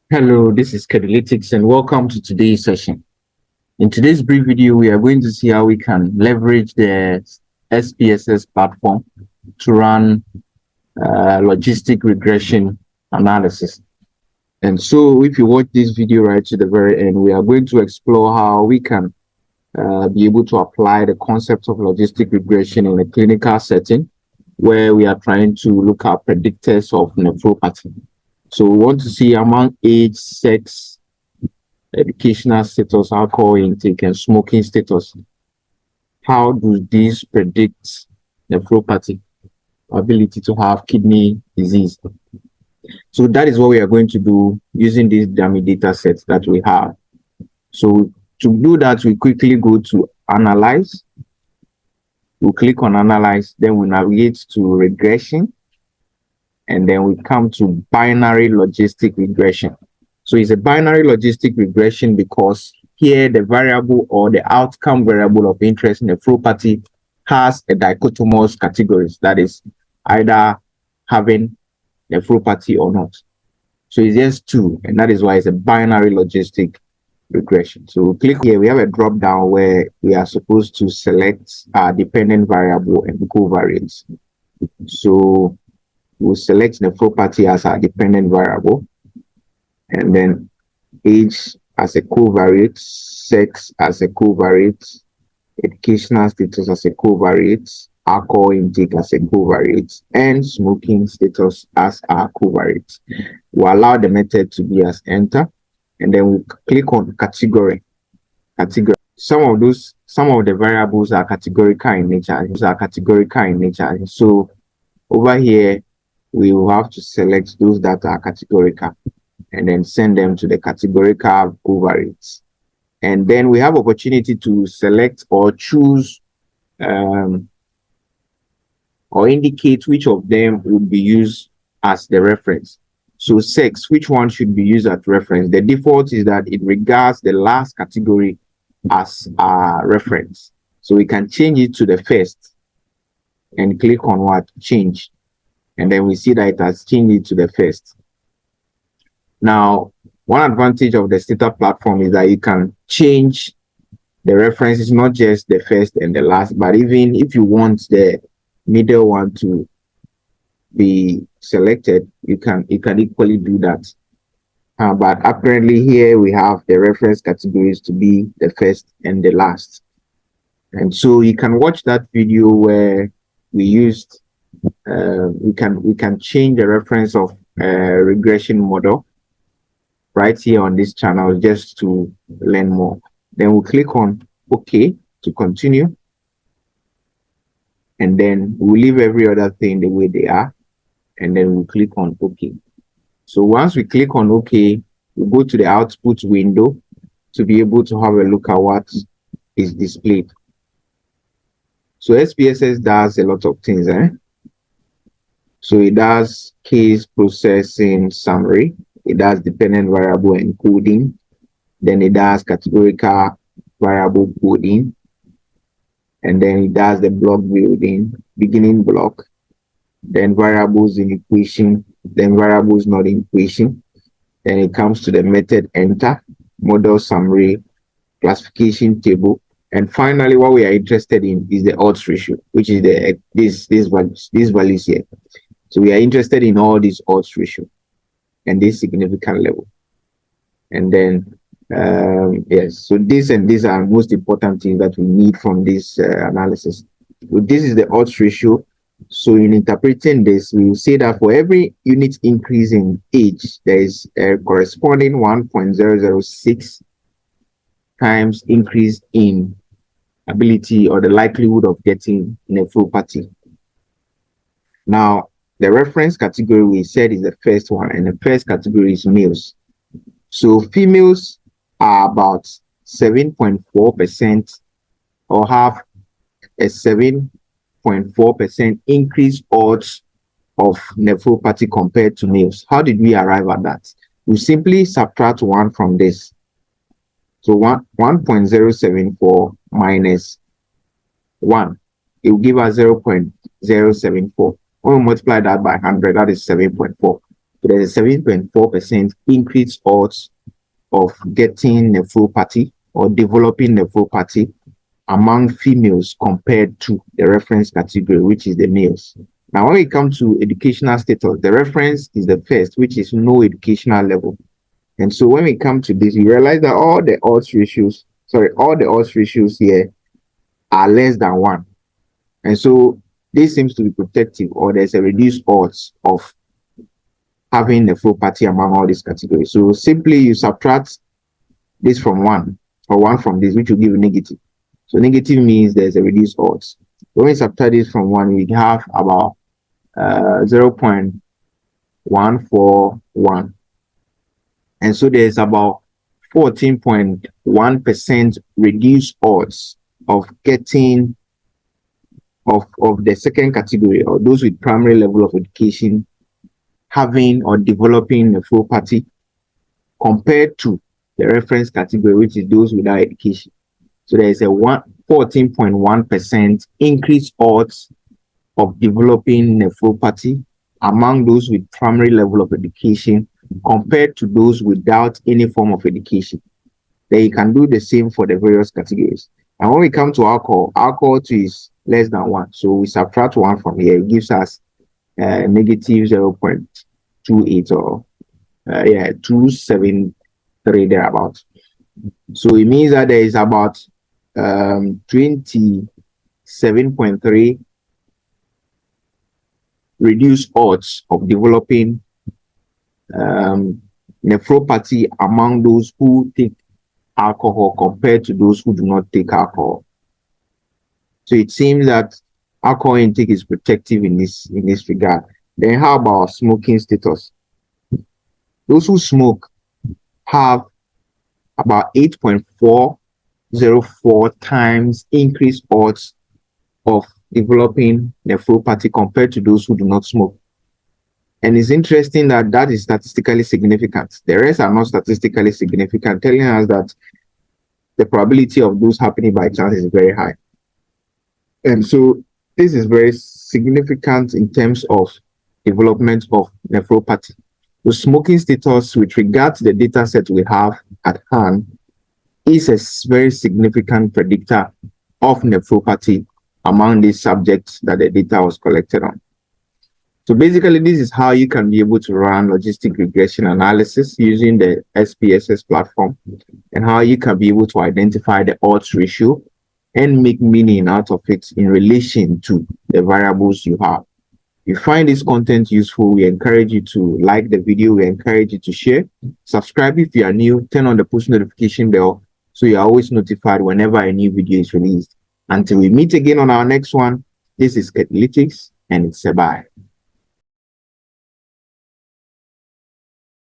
Hello, this is Catalytics and welcome to today's session. In today's brief video, we are going to see how we can leverage the SPSS platform to run logistic regression analysis. And so if you watch this video right to the very end, we are going to explore how we can be able to apply the concept of logistic regression in a clinical setting where we are trying to look at predictors of nephropathy. So we want to see among age, sex, educational status, alcohol intake, and smoking status. How do these predict nephropathy, ability to have kidney disease? So that is what we are going to do using these dummy data sets that we have. So to do that, we quickly go to Analyze. We'll click on Analyze, then we navigate to Regression, and then we come to Binary Logistic Regression. So it's a binary logistic regression because here the variable or the outcome variable of interest in nephropathy has a dichotomous categories, that is either having nephropathy or not. So it's just two, and that is why it's a binary logistic regression. So we'll click here, we have a drop down where we are supposed to select our dependent variable and covariates. So we'll select nephropathy as our dependent variable, and then age as a covariate, sex as a covariate, educational status as a covariate, alcohol intake as a covariate, and smoking status as a covariate. We'll allow the method to be as enter, and then we'll click on category. Some of the variables are categorical in nature. So over here, we will have to select those that are categorical and then send them to the categorical covariates. And then we have opportunity to select or choose or indicate which of them would be used as the reference. So sex, which one should be used as reference? The default is that it regards the last category as a reference. So we can change it to the first and click on what? Change. And then we see that it has changed it to the first. Now, one advantage of the Stata platform is that you can change the references, not just the first and the last, but even if you want the middle one to be selected, you can equally do that. But apparently here we have the reference categories to be the first and the last. And so you can watch that video where we used, we can change the reference of regression model right here on this channel just to learn more. Then we'll click on OK to continue. And then we'll leave every other thing the way they are. And then we'll click on OK. So once we click on OK, we'll go to the output window to be able to have a look at what is displayed. So SPSS does a lot of things. So it does case processing summary. It does dependent variable encoding. Then it does categorical variable coding. And then it does the block building, beginning block. Then variables in equation. Then variables not in equation. Then it comes to the method enter, model summary, classification table. And finally, what we are interested in is the odds ratio, which is these values here. So we are interested in all these odds ratio and this significant level. And then, yes, so this and these are most important things that we need from this analysis. So this is the odds ratio. So in interpreting this, we will say that for every unit increase in age, there is a corresponding 1.006 times increase in ability or the likelihood of getting nephropathy. Now, the reference category we said is the first one, and the first category is males. So females are about 7.4% or have a 7.4% increased odds of nephropathy compared to males. How did we arrive at that? We simply subtract 1 from this. So 1.074 minus 1, it will give us 0.074. When we multiply that by 100, that is 7.4. So So there's a 7.4% increased odds of getting nephropathy or developing nephropathy among females compared to the reference category, which is the males. Now, when it comes to educational status, the reference is the first, which is no educational level. And so when we come to this, you realize that all the odds ratios here are less than 1. And so this seems to be protective, or there's a reduced odds of having nephropathy among all these categories. So simply you subtract this from 1 or 1 from this, which will give you negative. So negative means there's a reduced odds. When we subtract this from 1, we have about 0.141. And so there's about 14.1% reduced odds of getting of the second category, or those with primary level of education having or developing nephropathy compared to the reference category, which is those without education. So there is a 14.1% increased odds of developing nephropathy among those with primary level of education compared to those without any form of education. Then you can do the same for the various categories. And when we come to alcohol too is less than 1. So we subtract 1 from here, it gives us negative 0.28 or 273 thereabouts. So it means that there is about 27.3 reduced odds of developing nephropathy among those who take alcohol compared to those who do not take alcohol. So it seems that alcohol intake is protective in this regard. Then how about smoking status? Those who smoke have about 8.404 times increased odds of developing nephropathy compared to those who do not smoke. And it's interesting that that is statistically significant. The rest are not statistically significant, telling us that the probability of those happening by chance is very high. And so this is very significant in terms of development of nephropathy. The smoking status, with regard to the data set we have at hand, is a very significant predictor of nephropathy among these subjects that the data was collected on. So basically, this is how you can be able to run logistic regression analysis using the SPSS platform, and how you can be able to identify the odds ratio and make meaning out of it in relation to the variables you have. If you find this content useful, we encourage you to like the video, we encourage you to share, subscribe if you are new, turn on the push notification bell so you are always notified whenever a new video is released. Until we meet again on our next one, this is Catalytics, and it's a bye.